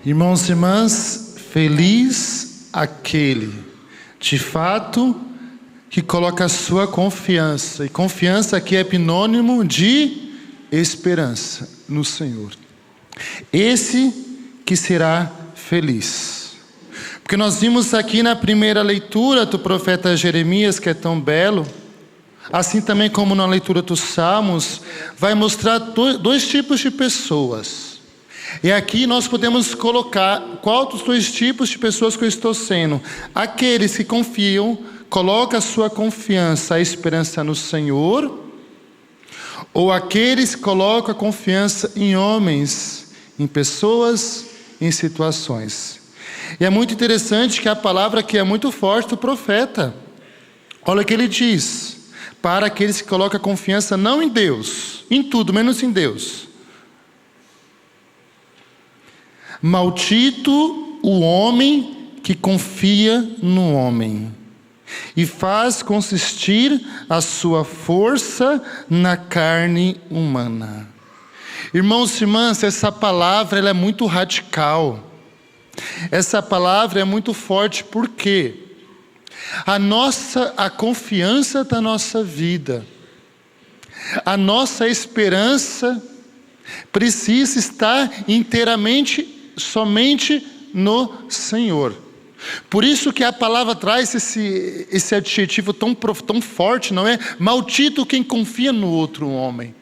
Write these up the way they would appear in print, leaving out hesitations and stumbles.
Irmãos e irmãs, feliz aquele, de fato, que coloca a sua confiança. E confiança aqui é epinônimo de esperança no Senhor. Esse que será feliz. Porque nós vimos aqui na primeira leitura do profeta Jeremias, que é tão belo, assim também como na leitura dos Salmos, vai mostrar dois tipos de pessoas. E aqui nós podemos colocar qual dos dois tipos de pessoas que eu estou sendo. Aqueles que confiam, colocam a sua confiança, a esperança no Senhor, ou aqueles que colocam a confiança em homens, em pessoas, em situações. E é muito interessante que a palavra aqui é muito forte do profeta. Olha o que ele diz: para aqueles que colocam a confiança não em Deus, em tudo menos em Deus. Maldito o homem que confia no homem e faz consistir a sua força na carne humana. Irmãos e irmãs, essa palavra ela é muito radical. Essa palavra é muito forte porque a confiança da nossa vida, a nossa esperança precisa estar inteiramente somente no Senhor. Por isso que a palavra traz esse adjetivo tão forte, não é? Maldito quem confia no outro homem.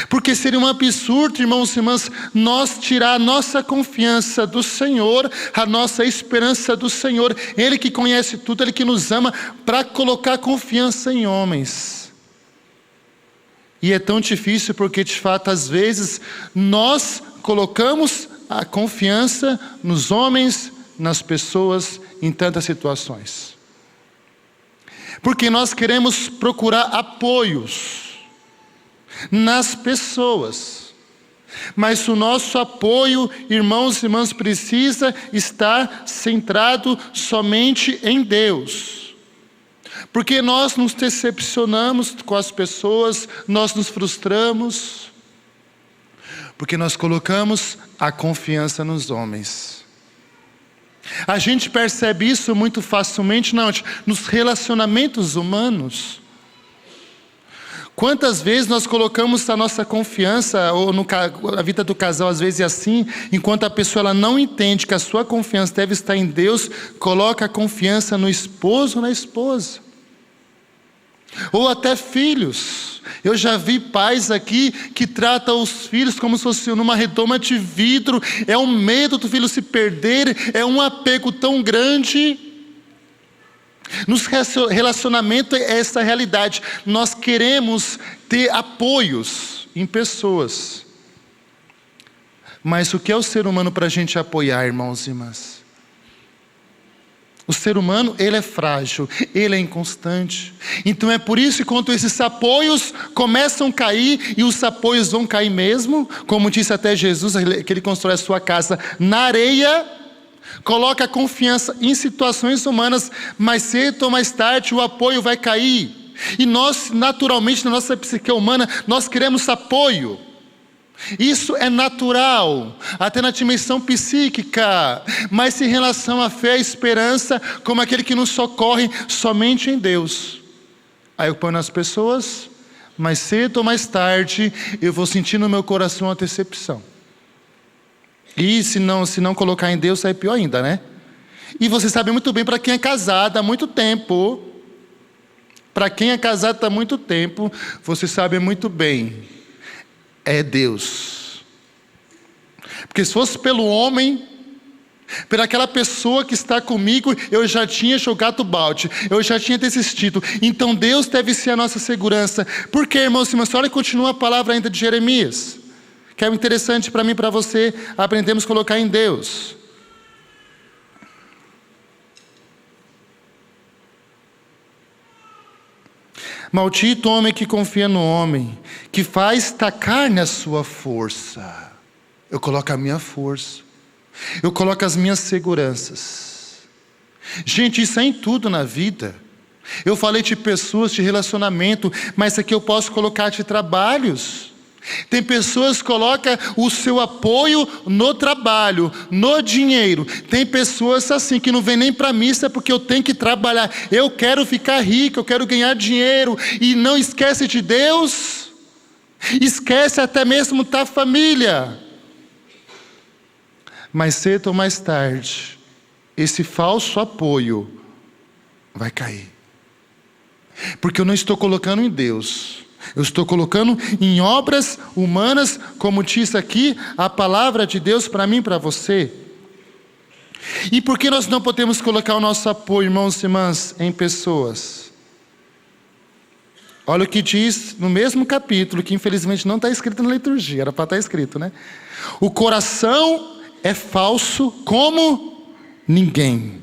Porque seria um absurdo, irmãos e irmãs, nós tirar a nossa confiança do Senhor, a nossa esperança do Senhor, Ele que conhece tudo, Ele que nos ama, para colocar confiança em homens. E é tão difícil porque, de fato, às vezes, nós colocamos a confiança nos homens, nas pessoas, em tantas situações. Porque nós queremos procurar apoios nas pessoas. Mas o nosso apoio, irmãos e irmãs, precisa estar centrado somente em Deus. Porque nós nos decepcionamos com as pessoas, nós nos frustramos, porque nós colocamos a confiança nos homens. A gente percebe isso muito facilmente nos relacionamentos humanos. Quantas vezes nós colocamos a nossa confiança, ou na vida do casal às vezes é assim, enquanto a pessoa ela não entende que a sua confiança deve estar em Deus, coloca a confiança no esposo ou na esposa. Ou até filhos. Eu já vi pais aqui que tratam os filhos como se fosse numa redoma de vidro. É um medo do filho se perder, é um apego tão grande. Nos relacionamentos é essa realidade. Nós queremos ter apoios em pessoas. Mas o que é o ser humano para a gente apoiar, irmãos e irmãs? O ser humano, ele é frágil, ele é inconstante. Então é por isso que quando esses apoios começam a cair, e os apoios vão cair mesmo, como disse até Jesus, que ele constrói a sua casa na areia, coloca a confiança em situações humanas, mais cedo ou mais tarde o apoio vai cair. E nós, naturalmente, na nossa psique humana, nós queremos apoio. Isso é natural, até na dimensão psíquica, mas em relação à fé e esperança, como aquele que nos socorre somente em Deus. Aí eu ponho nas pessoas, mais cedo ou mais tarde, eu vou sentir no meu coração a decepção. E se não colocar em Deus, é pior ainda, né? E você sabe muito bem, para quem é casado há muito tempo, para quem é casado há muito tempo, você sabe muito bem. É Deus. Porque se fosse pelo homem, por aquela pessoa que está comigo, eu já tinha jogado o balde, eu já tinha desistido. Então Deus deve ser a nossa segurança. Por quê, irmãos e irmãs? Olha, continua a palavra ainda de Jeremias, que é interessante para mim e para você aprendermos a colocar em Deus. Maldito o homem que confia no homem, que faz da carne a sua força. Eu coloco a minha força, eu coloco as minhas seguranças. Gente, isso é em tudo na vida. Eu falei de pessoas, de relacionamento, mas aqui eu posso colocar de trabalhos. Tem pessoas que colocam o seu apoio no trabalho, no dinheiro. Tem pessoas assim que não vêm nem para a missa porque eu tenho que trabalhar. Eu quero ficar rico, eu quero ganhar dinheiro. E não esquece de Deus. Esquece até mesmo da família. Mais cedo ou mais tarde, esse falso apoio vai cair. Porque eu não estou colocando em Deus. Eu estou colocando em obras humanas, como diz aqui a palavra de Deus para mim e para você. E por que nós não podemos colocar o nosso apoio, irmãos e irmãs, em pessoas? Olha o que diz no mesmo capítulo, que infelizmente não está escrito na liturgia, era para estar escrito, né? O coração é falso como ninguém.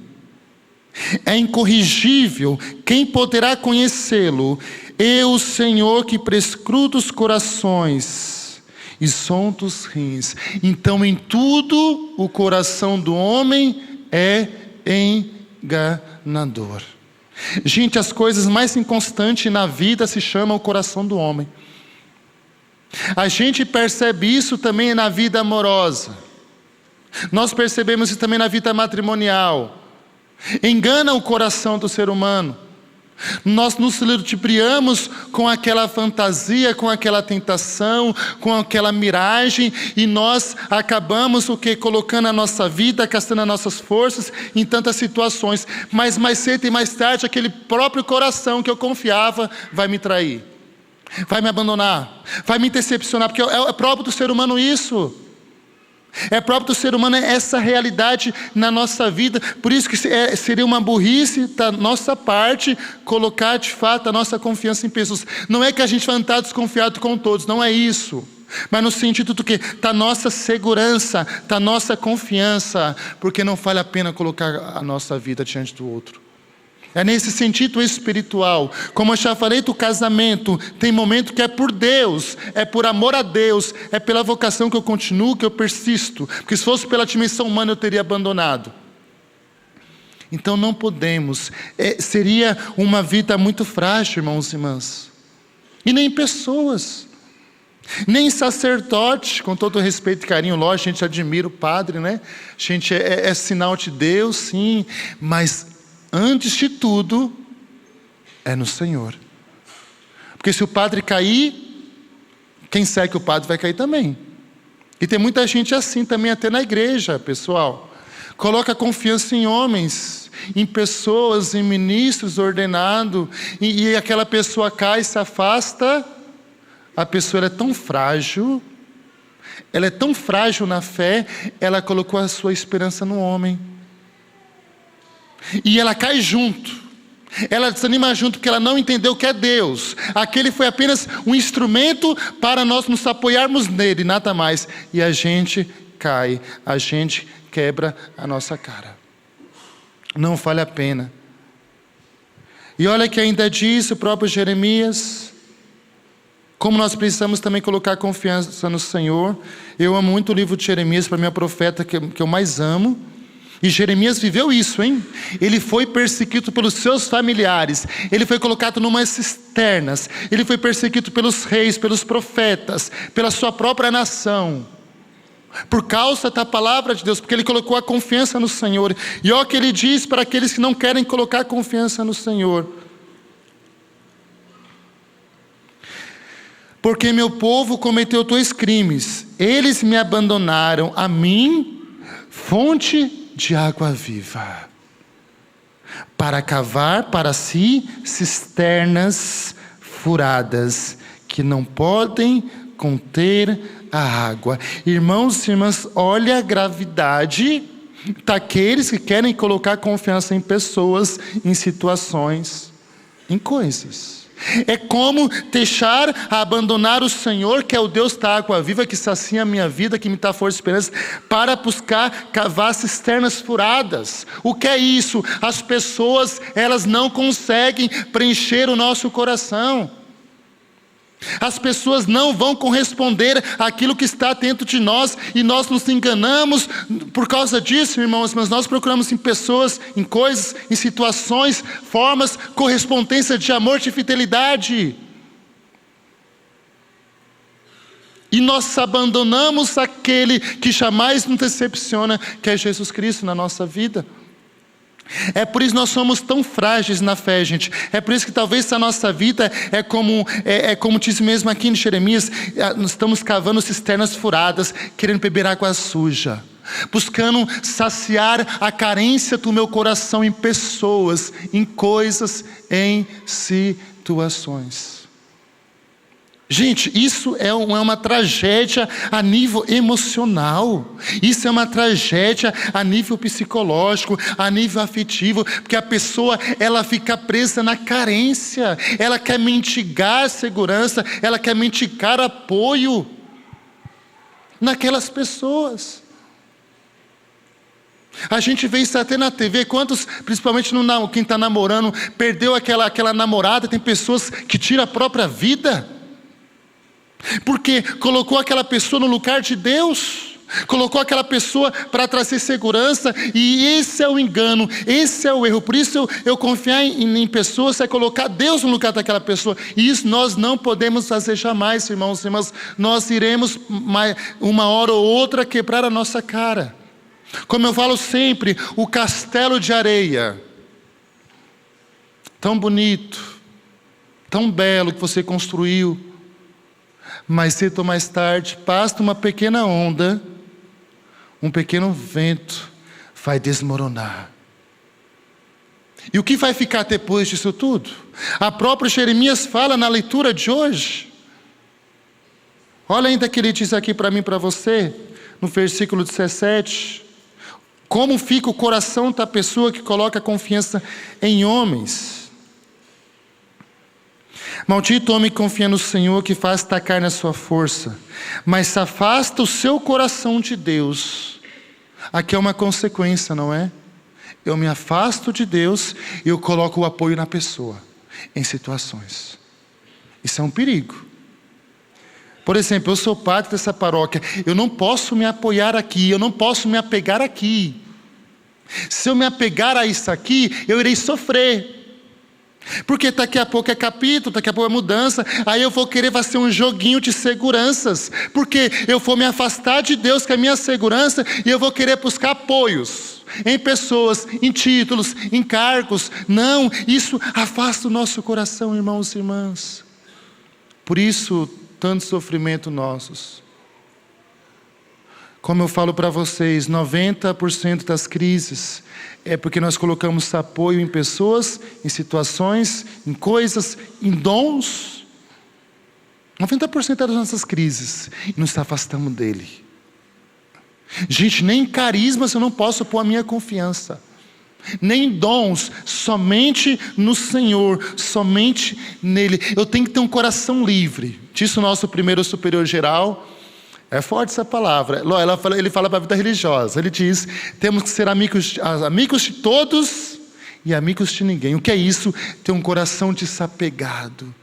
É incorrigível, quem poderá conhecê-lo? Eu, o Senhor, que prescruto os corações e sonda os rins. Então, em tudo, o coração do homem é enganador. Gente, as coisas mais inconstantes na vida se chamam o coração do homem. A gente percebe isso também na vida amorosa. Nós percebemos isso também na vida matrimonial. Engana o coração do ser humano. Nós nos ludibriamos com aquela fantasia, com aquela tentação, com aquela miragem, e nós acabamos o que? Colocando a nossa vida, gastando as nossas forças em tantas situações. Mas mais cedo e mais tarde, aquele próprio coração que eu confiava vai me trair, vai me abandonar, vai me decepcionar, porque é próprio do ser humano isso. É próprio do ser humano essa realidade na nossa vida. Por isso que seria uma burrice da nossa parte colocar de fato a nossa confiança em pessoas. Não é que a gente vai estar desconfiado com todos, não é isso. Mas no sentido do que? Da nossa segurança, da nossa confiança. Porque não vale a pena colocar a nossa vida diante do outro. É nesse sentido espiritual. Como eu já falei do casamento, tem momento que é por Deus, é por amor a Deus, é pela vocação que eu continuo, que eu persisto. Porque se fosse pela dimensão humana eu teria abandonado. Então não podemos. Seria uma vida muito frágil, irmãos e irmãs. E nem pessoas. Nem sacerdote, com todo respeito e carinho, lógico, a gente admira o padre, né? A gente é sinal de Deus, sim, mas antes de tudo, é no Senhor. Porque se o padre cair, quem segue o padre vai cair também. E tem muita gente assim também, até na igreja, pessoal. Coloca confiança em homens, em pessoas, em ministros ordenados, e aquela pessoa cai, se afasta. A pessoa ela é tão frágil, ela é tão frágil na fé, ela colocou a sua esperança no homem. E ela cai junto, ela desanima junto, porque ela não entendeu o que é Deus. Aquele foi apenas um instrumento para nós nos apoiarmos nele, nada mais. E a gente cai, a gente quebra a nossa cara. Não vale a pena. E olha que ainda diz o próprio Jeremias, como nós precisamos também colocar confiança no Senhor. Eu amo muito o livro de Jeremias, para mim é o profeta que eu mais amo. E Jeremias viveu isso, hein? Ele foi perseguido pelos seus familiares. Ele foi colocado numas cisternas. Ele foi perseguido pelos reis, pelos profetas, pela sua própria nação. Por causa da palavra de Deus, porque ele colocou a confiança no Senhor. E olha o que ele diz para aqueles que não querem colocar confiança no Senhor. Porque meu povo cometeu 2 crimes. Eles me abandonaram a mim, fonte de água viva, para cavar para si cisternas furadas, que não podem conter a água. Irmãos e irmãs, olha a gravidade daqueles que querem colocar confiança em pessoas, em situações, em coisas. É como deixar, abandonar o Senhor, que é o Deus da água viva, que sacia a minha vida, que me dá força e esperança, para buscar cavar cisternas furadas. O que é isso? As pessoas, elas não conseguem preencher o nosso coração. As pessoas não vão corresponder àquilo que está dentro de nós, e nós nos enganamos por causa disso, irmãos. Mas nós procuramos em pessoas, em coisas, em situações, formas, correspondência de amor, de fidelidade. E nós abandonamos aquele que jamais nos decepciona, que é Jesus Cristo na nossa vida. É por isso que nós somos tão frágeis na fé, gente. É por isso que talvez a nossa vida é como diz mesmo aqui em Jeremias, nós estamos cavando cisternas furadas, querendo beber água suja, buscando saciar a carência do meu coração em pessoas, em coisas, em situações. Gente, isso é uma tragédia a nível emocional. Isso é uma tragédia a nível psicológico, a nível afetivo, porque a pessoa, ela fica presa na carência. Ela quer mendigar segurança, ela quer mendigar apoio naquelas pessoas. A gente vê isso até na TV, quantos, principalmente quem está namorando, perdeu aquela namorada. Tem pessoas que tiram a própria vida, porque colocou aquela pessoa no lugar de Deus, colocou aquela pessoa para trazer segurança, e esse é o engano, esse é o erro. Por isso eu confiar em pessoas é colocar Deus no lugar daquela pessoa, e isso nós não podemos fazer jamais, irmãos e irmãs. Nós iremos uma hora ou outra quebrar a nossa cara. Como eu falo sempre, o castelo de areia, tão bonito, tão belo que você construiu, mas cedo ou mais tarde, basta uma pequena onda, um pequeno vento, vai desmoronar. E o que vai ficar depois disso tudo? A própria Jeremias fala na leitura de hoje. Olha ainda que ele diz aqui para mim e para você, no versículo 17. Como fica o coração da pessoa que coloca confiança em homens? Maldito homem que confia no Senhor, que faz destacar na sua força, mas se afasta o seu coração de Deus. Aqui é uma consequência, não é? Eu me afasto de Deus e eu coloco o apoio na pessoa, em situações. Isso é um perigo. Por exemplo, eu sou parte dessa paróquia, eu não posso me apoiar aqui, eu não posso me apegar aqui. Se eu me apegar a isso aqui, eu irei sofrer. Porque daqui a pouco é capítulo, daqui a pouco é mudança, aí eu vou querer fazer um joguinho de seguranças, porque eu vou me afastar de Deus, que é a minha segurança, e eu vou querer buscar apoios em pessoas, em títulos, em cargos. Não, isso afasta o nosso coração, irmãos e irmãs. Por isso, tanto sofrimento nossos. Como eu falo para vocês, 90% das crises é porque nós colocamos apoio em pessoas, em situações, em coisas, em dons. 90% das nossas crises, e nos afastamos dele. Gente, nem em carismas eu não posso pôr a minha confiança, nem em dons, somente no Senhor, somente nele. Eu tenho que ter um coração livre. Disse o nosso primeiro superior geral. É forte essa palavra. Ele fala para a vida religiosa. Ele diz: temos que ser amigos de todos e amigos de ninguém. O que é isso? Ter um coração desapegado.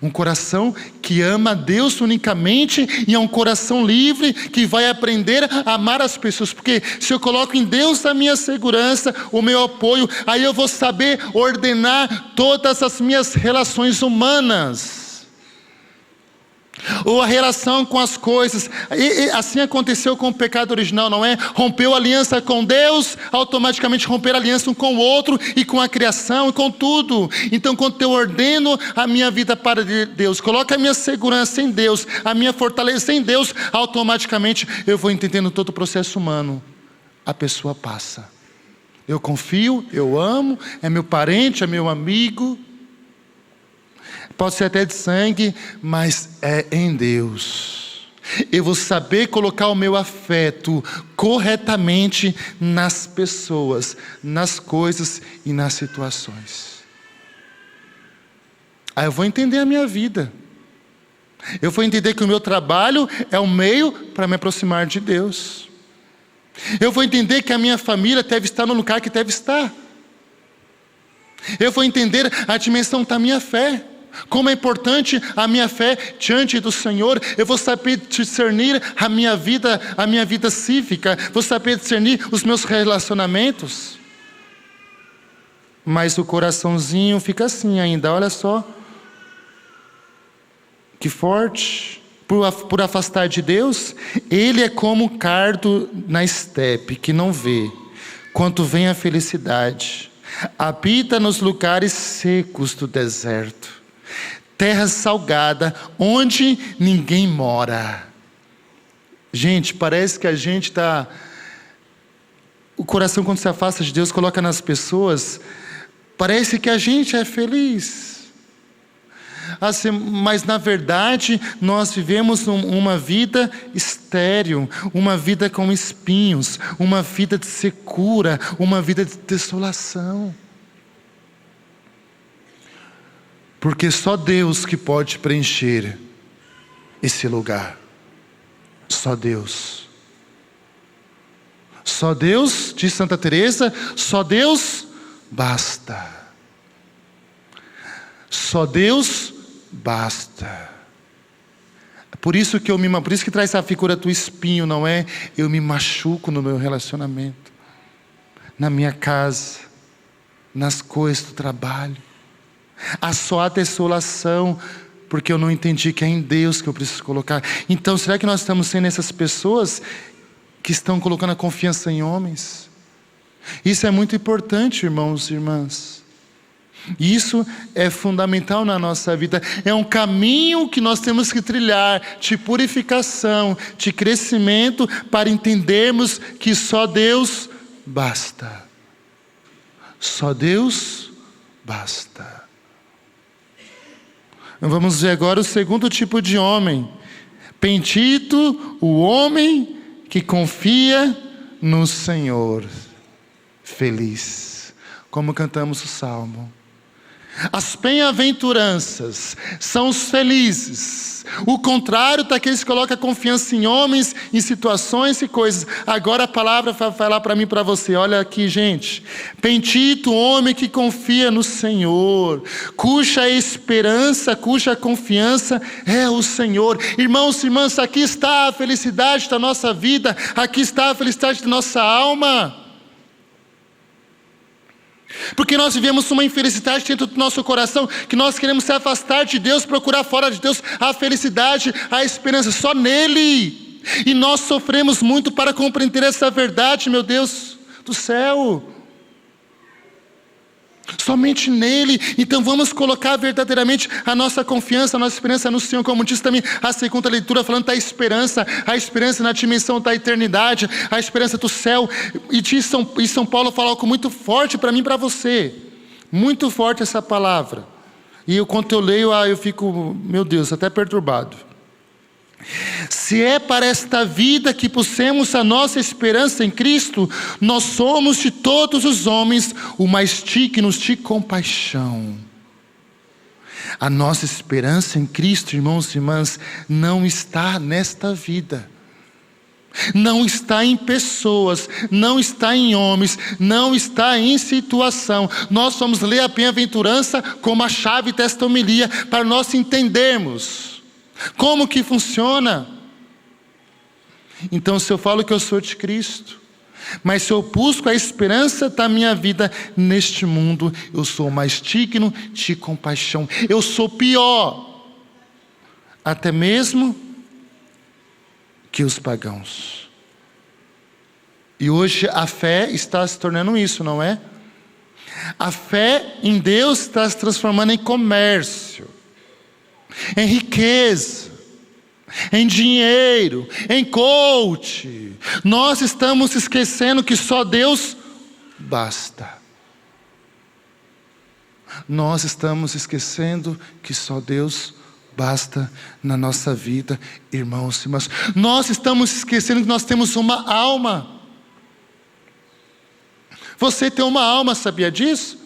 Um coração que ama a Deus unicamente, e é um coração livre que vai aprender a amar as pessoas. Porque se eu coloco em Deus a minha segurança, o meu apoio, aí eu vou saber ordenar todas as minhas relações humanas. Ou a relação com as coisas. E assim aconteceu com o pecado original, não é? Rompeu a aliança com Deus, automaticamente romper a aliança um com o outro, e com a criação, e com tudo. Então, quando eu ordeno a minha vida para Deus, coloco a minha segurança em Deus, a minha fortaleza em Deus, automaticamente eu vou entendendo todo o processo humano. A pessoa passa. Eu confio, eu amo, é meu parente, é meu amigo. Pode ser até de sangue, mas é em Deus. Eu vou saber colocar o meu afeto corretamente nas pessoas, nas coisas e nas situações. Aí eu vou entender a minha vida. Eu vou entender que o meu trabalho é um meio para me aproximar de Deus. Eu vou entender que a minha família deve estar no lugar que deve estar. Eu vou entender a dimensão da minha fé. Como é importante a minha fé diante do Senhor. Eu vou saber discernir a minha vida cívica. Vou saber discernir os meus relacionamentos. Mas o coraçãozinho fica assim ainda, olha só. Que forte. por afastar de Deus? Ele é como um cardo na estepe, que não vê, quanto vem a felicidade. Habita nos lugares secos do deserto, terra salgada, onde ninguém mora. Gente, parece que a gente está... O coração, quando se afasta de Deus, coloca nas pessoas, parece que a gente é feliz. Assim, mas na verdade, nós vivemos uma vida estéril, uma vida com espinhos, uma vida de secura, uma vida de desolação. Porque só Deus que pode preencher esse lugar. Só Deus. Só Deus, diz Santa Teresa, só Deus basta. Só Deus basta. Por isso que traz essa figura do espinho, não é? Eu me machuco no meu relacionamento, na minha casa, nas coisas do trabalho. Há só a desolação, porque eu não entendi que é em Deus que eu preciso colocar. Então, será que nós estamos sendo essas pessoas que estão colocando a confiança em homens? Isso é muito importante, irmãos e irmãs. Isso é fundamental na nossa vida. É um caminho que nós temos que trilhar, de purificação, de crescimento, para entendermos que só Deus basta. Só Deus basta. Vamos ver agora o segundo tipo de homem. Bendito o homem que confia no Senhor. Feliz. Como cantamos o Salmo. As bem-aventuranças são os felizes. O contrário daqueles que colocam a confiança em homens, em situações e coisas. Agora a palavra vai falar para mim e para você. Olha aqui, gente. Bendito o homem que confia no Senhor, cuja esperança, cuja confiança é o Senhor. Irmãos e irmãs, aqui está a felicidade da nossa vida. Aqui está a felicidade da nossa alma. Porque nós vivemos uma infelicidade dentro do nosso coração, que nós queremos se afastar de Deus, procurar fora de Deus a felicidade, a esperança, só nele. E nós sofremos muito para compreender essa verdade, meu Deus do céu. Somente nele. Então vamos colocar verdadeiramente a nossa confiança, a nossa esperança no Senhor, como diz também a segunda leitura, falando da esperança, a esperança na dimensão da eternidade, a esperança do céu. E São Paulo fala algo muito forte para mim e para você, muito forte essa palavra. E quando eu leio, eu fico, meu Deus, até perturbado. Se é para esta vida que pusemos a nossa esperança em Cristo, nós somos de todos os homens o mais dignos de compaixão. A nossa esperança em Cristo, irmãos e irmãs, não está nesta vida. Não está em pessoas, não está em homens, não está em situação. Nós vamos ler a bem-aventurança como a chave desta homilia, para nós entendermos como que funciona. Então, se eu falo que eu sou de Cristo, mas se eu busco a esperança da minha vida neste mundo, eu sou mais digno de compaixão. Eu sou pior, até mesmo que os pagãos. E hoje a fé está se tornando isso, não é? A fé em Deus está se transformando em comércio, em riqueza, em dinheiro, em coach. Nós estamos esquecendo que só Deus basta. Nós estamos esquecendo que só Deus basta na nossa vida, irmãos e irmãs. Nós estamos esquecendo que nós temos uma alma. Você tem uma alma, sabia disso?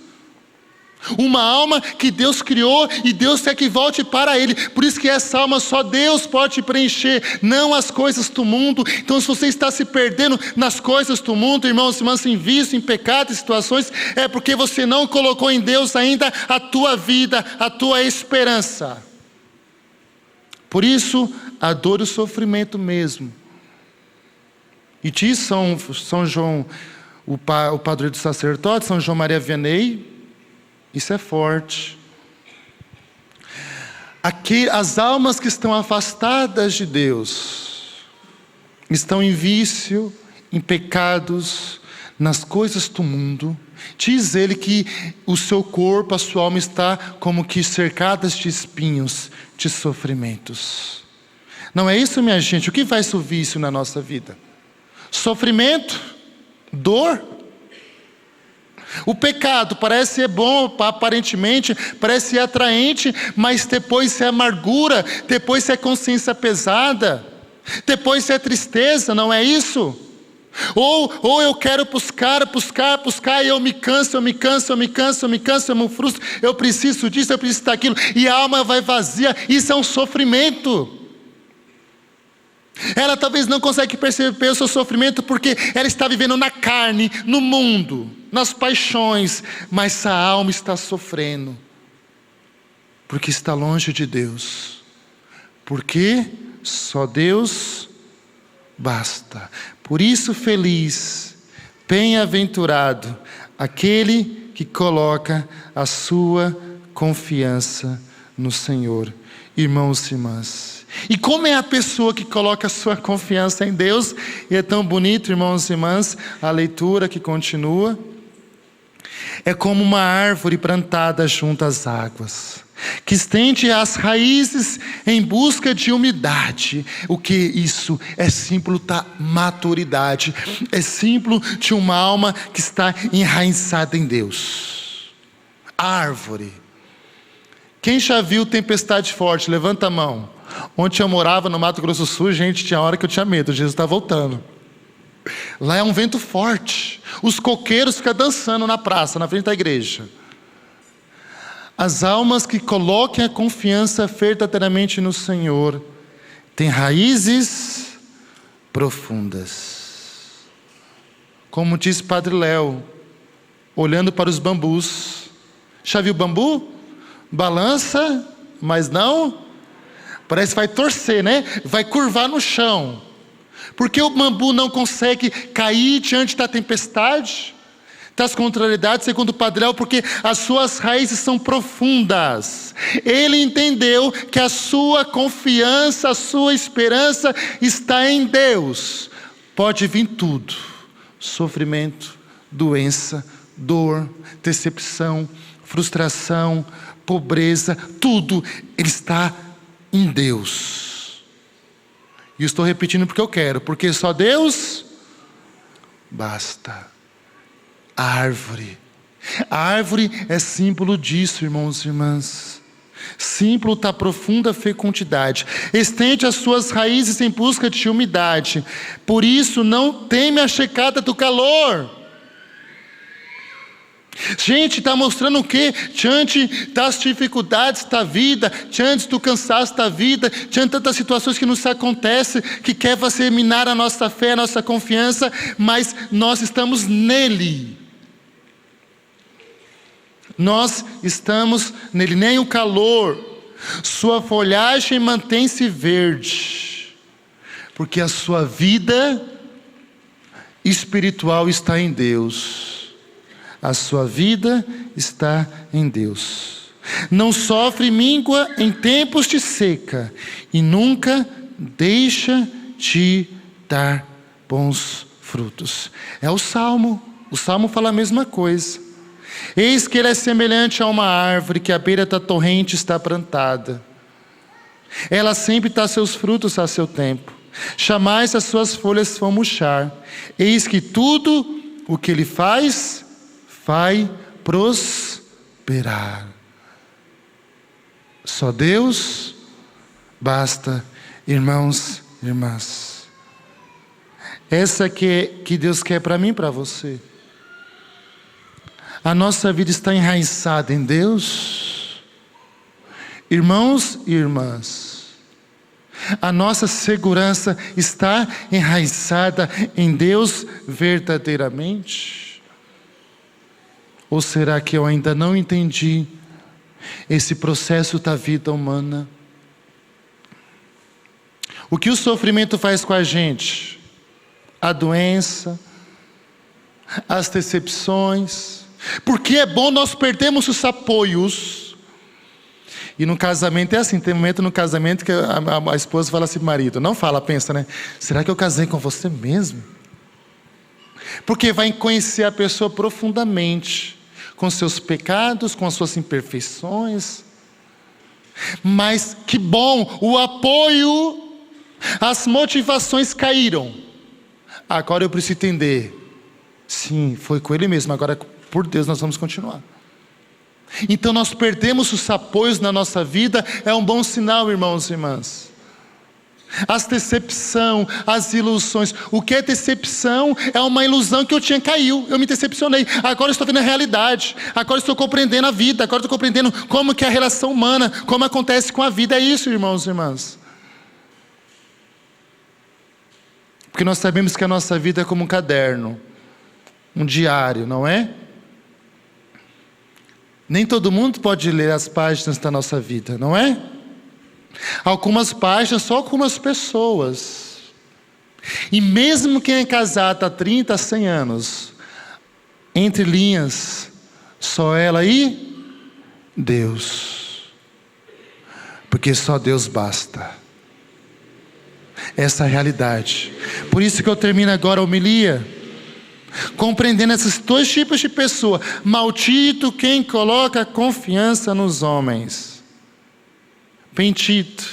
Uma alma que Deus criou e Deus quer que volte para Ele. Por isso que essa alma só Deus pode preencher, não as coisas do mundo. Então, se você está se perdendo nas coisas do mundo, irmãos e irmãs, em vício, em pecado, em situações, é porque você não colocou em Deus ainda a tua vida, a tua esperança. Por isso, a dor e o sofrimento mesmo. E diz São João, o padroeiro do sacerdote, São João Maria Vianney, isso é forte. As almas que estão afastadas de Deus, estão em vício, em pecados, nas coisas do mundo. Diz ele que o seu corpo, a sua alma está como que cercadas de espinhos, de sofrimentos. Não é isso, minha gente? O que faz o vício na nossa vida? Sofrimento, dor. O pecado parece ser bom, aparentemente, parece ser atraente, mas depois é amargura, depois é consciência pesada, depois é tristeza, não é isso? Ou eu quero buscar, e eu me canso, eu me frustro, eu preciso disso, eu preciso daquilo, e a alma vai vazia. Isso é um sofrimento. Ela talvez não consegue perceber o seu sofrimento porque ela está vivendo na carne, no mundo, nas paixões, mas a alma está sofrendo porque está longe de Deus, porque só Deus basta. Por isso, feliz, bem-aventurado aquele que coloca a sua confiança no Senhor. Irmãos e irmãs, e como é a pessoa que coloca a sua confiança em Deus? E é tão bonito, irmãos e irmãs, a leitura que continua. É como uma árvore plantada junto às águas, que estende as raízes em busca de umidade. O que isso? É símbolo da maturidade, é símbolo de uma alma que está enraizada em Deus. Árvore. Quem já viu tempestade forte? Levanta a mão. Onde eu morava, no Mato Grosso do Sul, gente, tinha hora que eu tinha medo, Jesus está voltando. Lá é um vento forte, os coqueiros ficam dançando na praça, na frente da igreja. As almas que coloquem a confiança verdadeiramente no Senhor, têm raízes profundas. Como diz Padre Léo, olhando para os bambus. Já viu bambu? Balança, mas não... Parece que vai torcer, né? Vai curvar no chão. Porque o bambu não consegue cair diante da tempestade, das contrariedades, segundo o Padre Léo, porque as suas raízes são profundas. Ele entendeu que a sua confiança, a sua esperança está em Deus. Pode vir tudo: sofrimento, doença, dor, decepção, frustração, pobreza, tudo. Ele está em Deus. E estou repetindo porque eu quero, porque só Deus basta. A árvore é símbolo disso, irmãos e irmãs. Símbolo da profunda fecundidade. Estende as suas raízes em busca de umidade. Por isso não teme a chegada do calor. Gente, está mostrando o quê? Diante das dificuldades da vida, diante do cansaço da vida, diante de tantas situações que nos acontecem, que quer você minar a nossa fé, a nossa confiança, mas nós estamos nele. Nós estamos nele, nem o calor. Sua folhagem mantém-se verde, porque a sua vida espiritual está em Deus. A sua vida está em Deus. Não sofre míngua em tempos de seca, e nunca deixa de dar bons frutos. É o Salmo fala a mesma coisa. Eis que ele é semelhante a uma árvore que à beira da torrente está plantada. Ela sempre dá seus frutos a seu tempo. Jamais as suas folhas vão murchar. Eis que tudo o que ele faz vai prosperar. Só Deus basta, irmãos e irmãs. Essa que Deus quer para mim e para você. A nossa vida está enraizada em Deus. Irmãos e irmãs, a nossa segurança está enraizada em Deus verdadeiramente? Ou será que eu ainda não entendi esse processo da vida humana? O que o sofrimento faz com a gente? A doença, as decepções. Porque é bom nós perdermos os apoios E no casamento é assim, tem momento no casamento que a esposa fala assim pro marido, não fala, pensa, né? Será que eu casei com você mesmo? Porque vai conhecer a pessoa profundamente, com seus pecados, com as suas imperfeições. Mas que bom, o apoio, as motivações caíram. Agora eu preciso entender. Sim, foi com ele mesmo, agora por Deus nós vamos continuar. Então nós perdemos os apoios na nossa vida, é um bom sinal, irmãos e irmãs. As decepção, as ilusões. O que é decepção? É uma ilusão que caiu, eu me decepcionei. Agora estou vendo a realidade, agora estou compreendendo a vida, agora estou compreendendo como que é a relação humana, como acontece com a vida. É isso, irmãos e irmãs. Porque nós sabemos que a nossa vida é como um caderno, um diário, não é? Nem todo mundo pode ler as páginas da nossa vida, não é? Algumas páginas, só algumas pessoas. E mesmo quem é casado há 30, 100 anos, entre linhas, só ela e Deus. Porque só Deus basta. Essa é a realidade. Por isso que eu termino agora a homilia, compreendendo esses dois tipos de pessoa. Maldito quem coloca confiança nos homens. Bendito,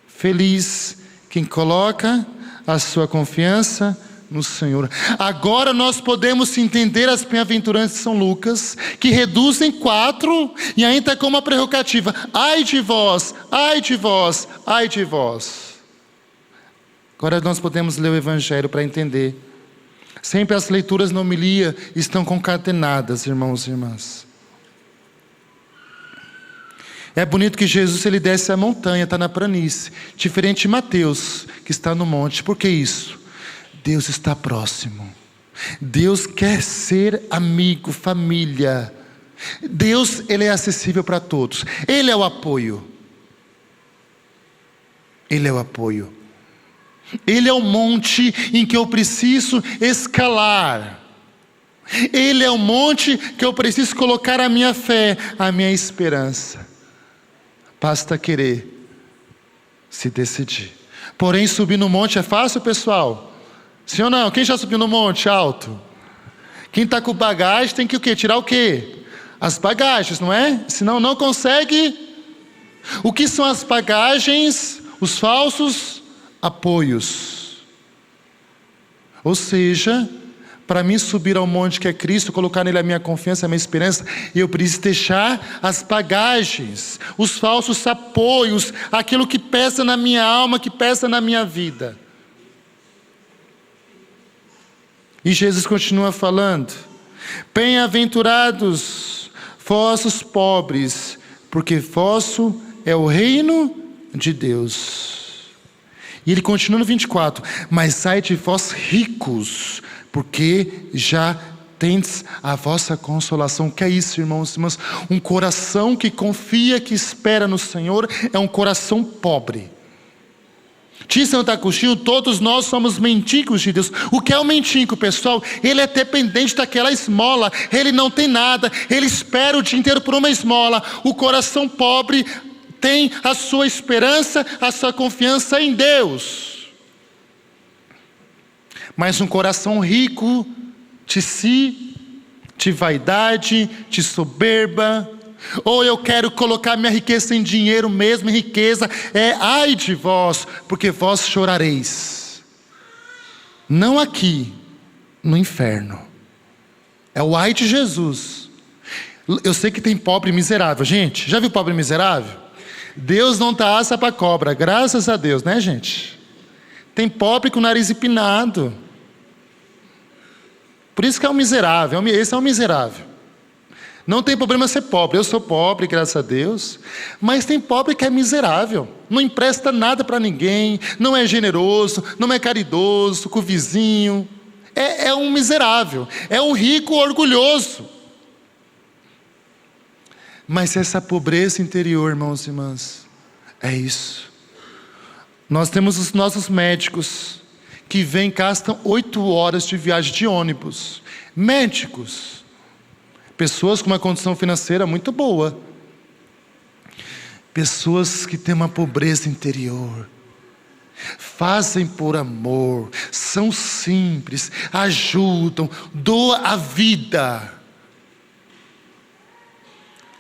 feliz quem coloca a sua confiança no Senhor. Agora nós podemos entender as bem-aventuranças de São Lucas, que reduzem 4 e ainda com uma prerrogativa: ai de vós, ai de vós, ai de vós. Agora nós podemos ler o Evangelho para entender. Sempre as leituras na homilia estão concatenadas, irmãos e irmãs. É bonito que Jesus ele desce a montanha, está na planície. Diferente de Mateus, que está no monte. Por que isso? Deus está próximo. Deus quer ser amigo, família. Deus ele é acessível para todos. Ele é o apoio. Ele é o apoio. Ele é o monte em que eu preciso escalar. Ele é o monte que eu preciso colocar a minha fé, a minha esperança. Basta querer se decidir. Porém, subir no monte é fácil, pessoal? Sim ou não? Quem já subiu no monte alto? Quem está com bagagem tem que o quê? Tirar o quê? As bagagens, não é? Senão não consegue. O que são as bagagens? Os falsos apoios. Ou seja, para mim subir ao monte que é Cristo, colocar nele a minha confiança, a minha esperança, eu preciso deixar as bagagens, os falsos apoios, aquilo que pesa na minha alma, que pesa na minha vida. E Jesus continua falando: bem-aventurados vossos pobres, porque vosso é o reino de Deus. E ele continua no 24: mas ai de vós ricos, porque já tendes a vossa consolação. O que é isso, irmãos e irmãs? Um coração que confia, que espera no Senhor, é um coração pobre. Diz Santo Agostinho, todos nós somos mendigos de Deus. O que é um mendigo, pessoal? Ele é dependente daquela esmola, ele não tem nada, ele espera o dia inteiro por uma esmola. O coração pobre tem a sua esperança, a sua confiança em Deus. Mas um coração rico de si, de vaidade, de soberba, ou eu quero colocar minha riqueza em dinheiro mesmo, em riqueza, ai de vós, porque vós chorareis. Não aqui, no inferno. É o ai de Jesus. Eu sei que tem pobre miserável. Gente, já viu pobre miserável? Deus não dá asa para cobra, graças a Deus, né, gente? Tem pobre com o nariz empinado. Por isso que é um miserável, esse é um miserável. Não tem problema ser pobre, eu sou pobre, graças a Deus. Mas tem pobre que é miserável, não empresta nada para ninguém, não é generoso, não é caridoso com o vizinho. É um miserável, é um rico orgulhoso. Mas essa pobreza interior, irmãos e irmãs, é isso. Nós temos os nossos médicos, que vêm e gastam 8 horas de viagem de ônibus. Médicos. Pessoas com uma condição financeira muito boa. Pessoas que têm uma pobreza interior, fazem por amor, são simples, ajudam, doam a vida.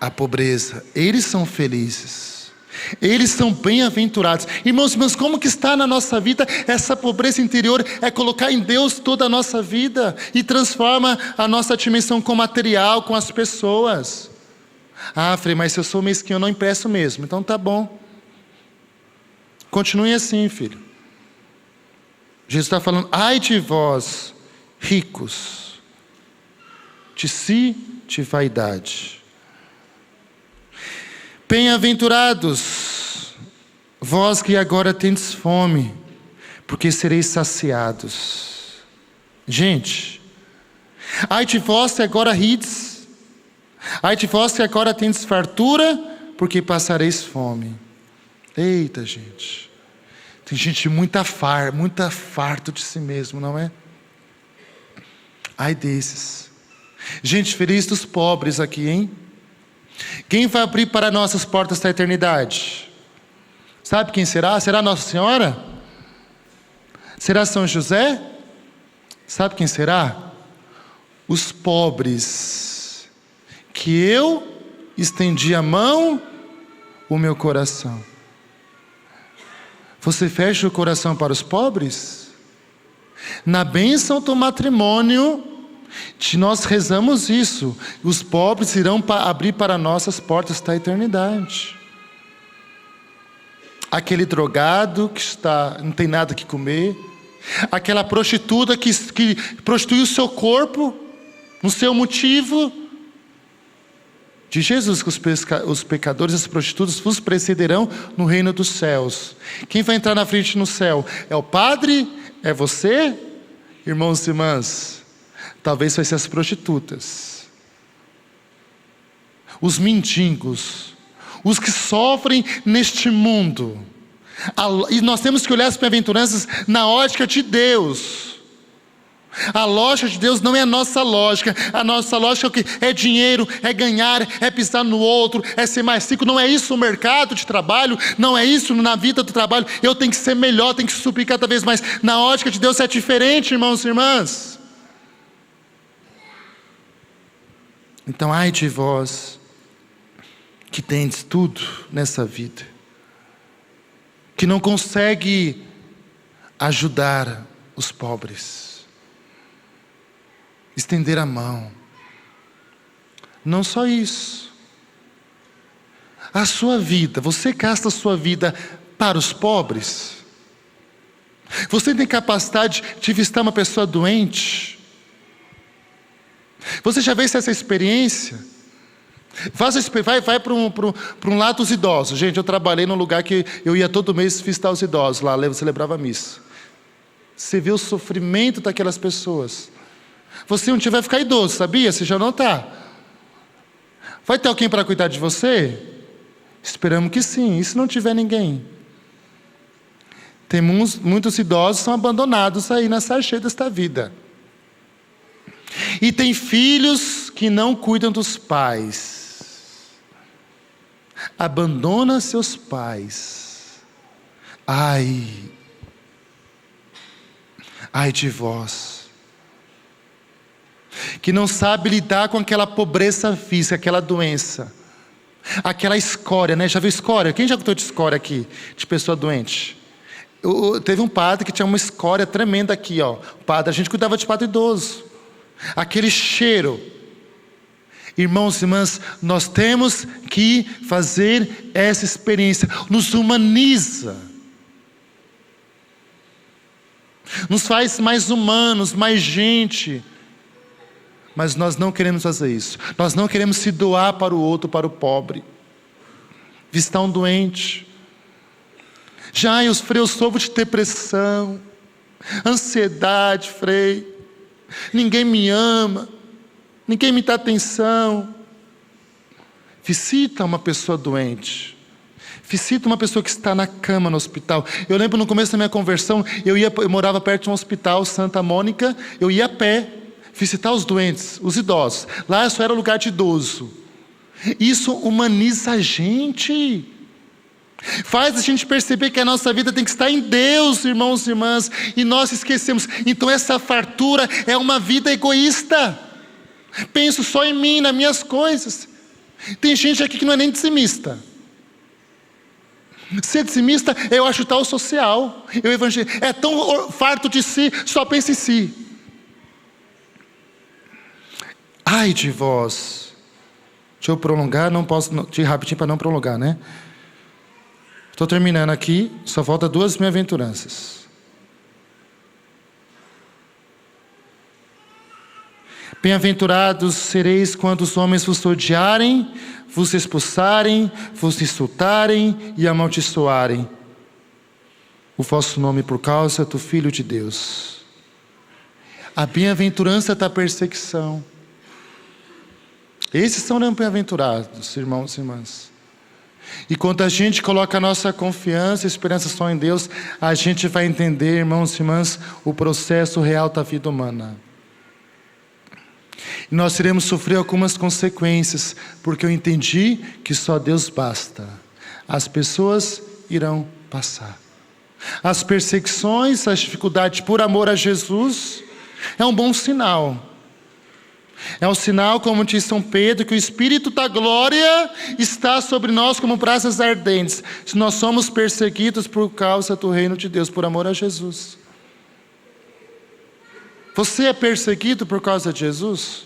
A pobreza, eles são felizes, eles são bem-aventurados. Irmãos, mas como que está na nossa vida essa pobreza interior? É colocar em Deus toda a nossa vida e transforma a nossa dimensão com o material, com as pessoas. Ah, Frei, mas se eu sou mesquinho eu não empresto mesmo. Então tá bom, continue assim, filho. Jesus está falando: ai de vós, ricos, de si, de vaidade. Bem-aventurados, vós que agora tendes fome, porque sereis saciados. Gente, ai de vós que agora rides, ai de vós que agora tendes fartura, porque passareis fome. Eita, gente, tem gente muito farto de si mesmo, não é? Ai desses. Gente, feliz dos pobres aqui, hein? Quem vai abrir para nós as portas da eternidade? Sabe quem será? Será Nossa Senhora? Será São José? Sabe quem será? Os pobres, que eu estendi a mão, o meu coração. Você fecha o coração para os pobres? Na bênção do matrimônio, nós rezamos isso: os pobres irão abrir para nós as portas da eternidade. Aquele drogado que não tem nada que comer, aquela prostituta que prostitui o seu corpo no seu motivo. De Jesus, que os pecadores e as prostitutas vos precederão no reino dos céus. Quem vai entrar na frente no céu? É o padre? É você? Irmãos e irmãs, talvez vai ser as prostitutas, os mendigos, os que sofrem neste mundo. E nós temos que olhar as bem-aventuranças na ótica de Deus. A lógica de Deus não é a nossa lógica. A nossa lógica é o que? É dinheiro, é ganhar, é pisar no outro, é ser mais rico. Não é isso o mercado de trabalho, não é isso na vida do trabalho. Eu tenho que ser melhor, tenho que subir cada vez mais. Na ótica de Deus é diferente, irmãos e irmãs. Então, ai de vós que tendes tudo nessa vida, que não consegue ajudar os pobres, estender a mão. Não só isso, a sua vida, você gasta a sua vida para os pobres? Você tem capacidade de visitar uma pessoa doente? Você já fez essa experiência? Vai para um lado dos idosos. Gente, eu trabalhei num lugar que eu ia todo mês visitar os idosos. Lá celebrava a missa. Você vê o sofrimento daquelas pessoas. Você um dia vai ficar idoso, sabia? Você já não está. Vai ter alguém para cuidar de você? Esperamos que sim. E se não tiver ninguém? Tem muitos idosos que são abandonados aí na sarjeta desta vida. E tem filhos que não cuidam dos pais. Abandona seus pais. Ai de vós, que não sabe lidar com aquela pobreza física, aquela doença, aquela escória, né? Já viu escória? Quem já contou de escória aqui, de pessoa doente? Teve um padre que tinha uma escória tremenda aqui, ó. A gente cuidava de padre idoso. Aquele cheiro. Irmãos e irmãs, nós temos que fazer essa experiência. Nos humaniza, nos faz mais humanos, mais gente. Mas nós não queremos fazer isso. Nós não queremos se doar para o outro, para o pobre, visitar um doente. Eu sofro de depressão, ansiedade, Frei. Ninguém me ama, ninguém me dá atenção. Visita uma pessoa doente. Visita uma pessoa que está na cama no hospital. Eu lembro no começo da minha conversão, eu morava perto de um hospital, Santa Mônica. Eu ia a pé visitar os doentes, os idosos. Lá só era lugar de idoso. Isso humaniza a gente. Faz a gente perceber que a nossa vida tem que estar em Deus, irmãos e irmãs, e nós esquecemos. Então essa fartura é uma vida egoísta. Penso só em mim, nas minhas coisas. Tem gente aqui que não é nem dizimista. Ser dizimista é o ajudar o social, é o evangelho. É tão farto de si, só pensa em si. Ai de vós. Deixa eu prolongar, não posso, te rapidinho para não prolongar, né? Estou terminando aqui, só falta 2 bem-aventuranças. Bem-aventurados sereis quando os homens vos odiarem, vos expulsarem, vos insultarem e amaldiçoarem o vosso nome por causa do Filho de Deus. A bem-aventurança da perseguição. Esses são bem-aventurados, irmãos e irmãs. E quando a gente coloca a nossa confiança e esperança só em Deus, a gente vai entender, irmãos e irmãs, o processo real da vida humana. E nós iremos sofrer algumas consequências, porque eu entendi que só Deus basta. As pessoas irão passar. As perseguições, as dificuldades por amor a Jesus, é um bom sinal. É um sinal, como diz São Pedro, que o Espírito da glória está sobre nós como brasas ardentes, se nós somos perseguidos por causa do reino de Deus, por amor a Jesus. Você é perseguido por causa de Jesus?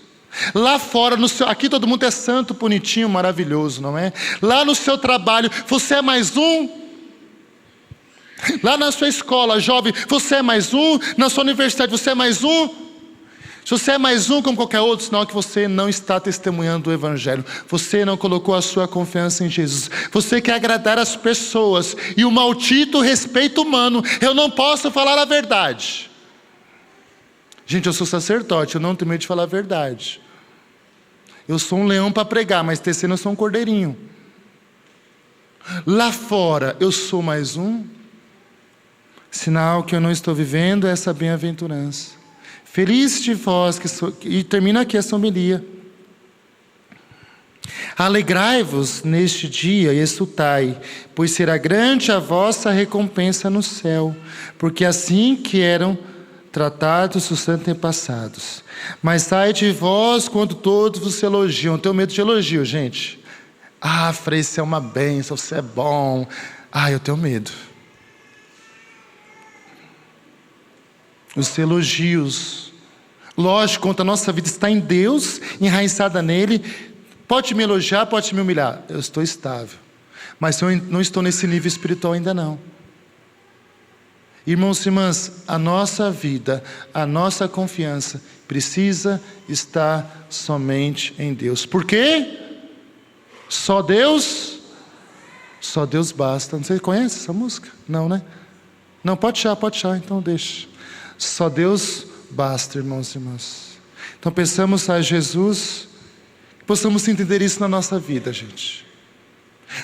Lá fora, aqui todo mundo é santo, bonitinho, maravilhoso, não é? Lá no seu trabalho, você é mais um. Lá na sua escola, jovem, você é mais um. Na sua universidade, você é mais um. Se você é mais um como qualquer outro, sinal que você não está testemunhando o Evangelho. Você não colocou a sua confiança em Jesus. Você quer agradar as pessoas. E o maldito respeito humano. Eu não posso falar a verdade. Gente, eu sou sacerdote, eu não tenho medo de falar a verdade. Eu sou um leão para pregar, mas tecendo eu sou um cordeirinho. Lá fora, eu sou mais um. Sinal que eu não estou vivendo essa bem-aventurança. Feliz de vós, e termina aqui essa homilia. Alegrai-vos neste dia e exultai, pois será grande a vossa recompensa no céu, porque assim que eram tratados os antepassados. Mas ai de vós quando todos vos elogiam. Tenho medo de elogio, gente. Ah, Frei, você é uma bênção, você é bom. Ah, eu tenho medo. Os elogios. Lógico, quando a nossa vida está em Deus, enraizada nele, pode me elogiar, pode me humilhar. Eu estou estável. Mas eu não estou nesse nível espiritual ainda não. Irmãos e irmãs, a nossa vida, a nossa confiança precisa estar somente em Deus. Por quê? Só Deus basta. Não sei, conhece essa música? Não, né? Não, pode achar, então deixa. Só Deus basta, irmãos e irmãs. Então pensamos a Jesus, que possamos entender isso na nossa vida, gente.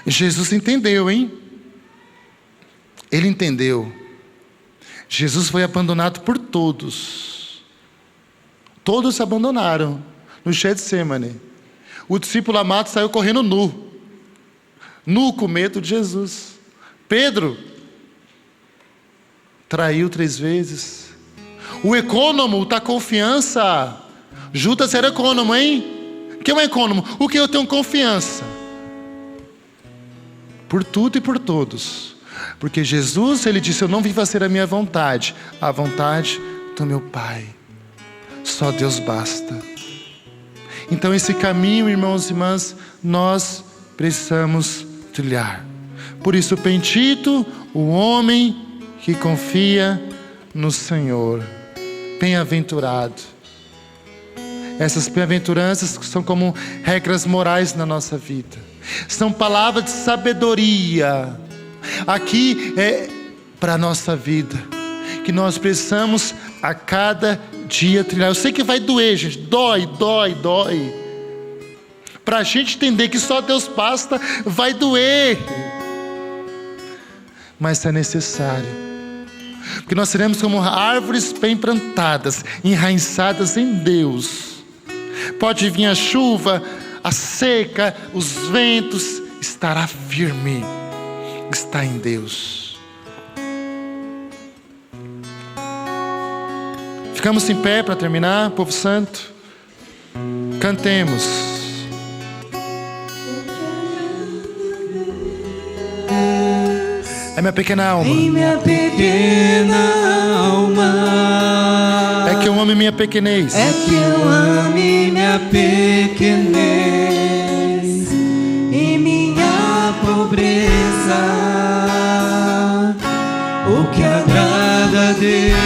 Jesus entendeu, hein? Ele entendeu. Jesus foi abandonado por todos. Todos se abandonaram no Getsemane. O discípulo amado saiu correndo nu com medo de Jesus. Pedro traiu 3 vezes. O econômico da confiança. Judas era econômico, hein? O que é um econômico? O que eu tenho confiança? Por tudo e por todos. Porque Jesus, ele disse, eu não vim fazer a minha vontade, a vontade do meu Pai. Só Deus basta. Então esse caminho, irmãos e irmãs, nós precisamos trilhar. Por isso, bendito o homem que confia no Senhor. Bem-aventurado. Essas bem-aventuranças são como regras morais na nossa vida. São palavras de sabedoria. Aqui é para a nossa vida, que nós precisamos a cada dia trilhar. Eu sei que vai doer, gente, dói. Para a gente entender que só Deus basta, vai doer. Mas é necessário, porque nós seremos como árvores bem plantadas, enraizadas em Deus. Pode vir a chuva, a seca, os ventos, estará firme. está em Deus. Ficamos em pé para terminar, povo santo. Cantemos. É minha pequena alma. Em minha pequena alma. É que eu amo minha pequenez. É que eu amo minha pequenez. Em minha pobreza, o que agrada a Deus.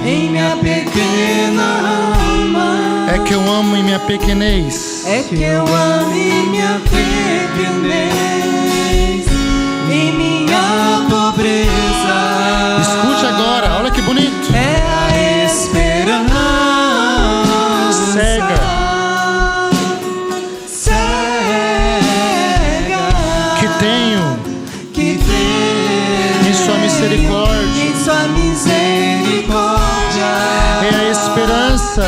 Em minha pequena alma. É que eu amo em minha pequenez. É que eu amo minha pequenez. Em minha pobreza. Escute agora, olha que bonito. É a esperança Cega que tenho em sua misericórdia. Em sua misericórdia. É a esperança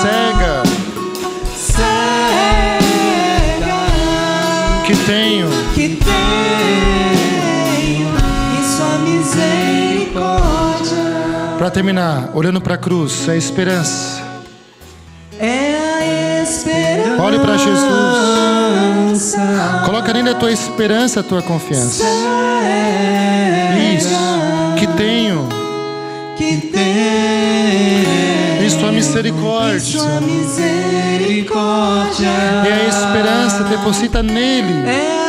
cega que tenho em sua misericórdia. Para terminar, olhando para a cruz, é a esperança. É a esperança. Olhe para Jesus. Coloca nele a tua esperança, a tua confiança. Isso. Que tenho em sua misericórdia. misericórdia. É a esperança, deposita nele. É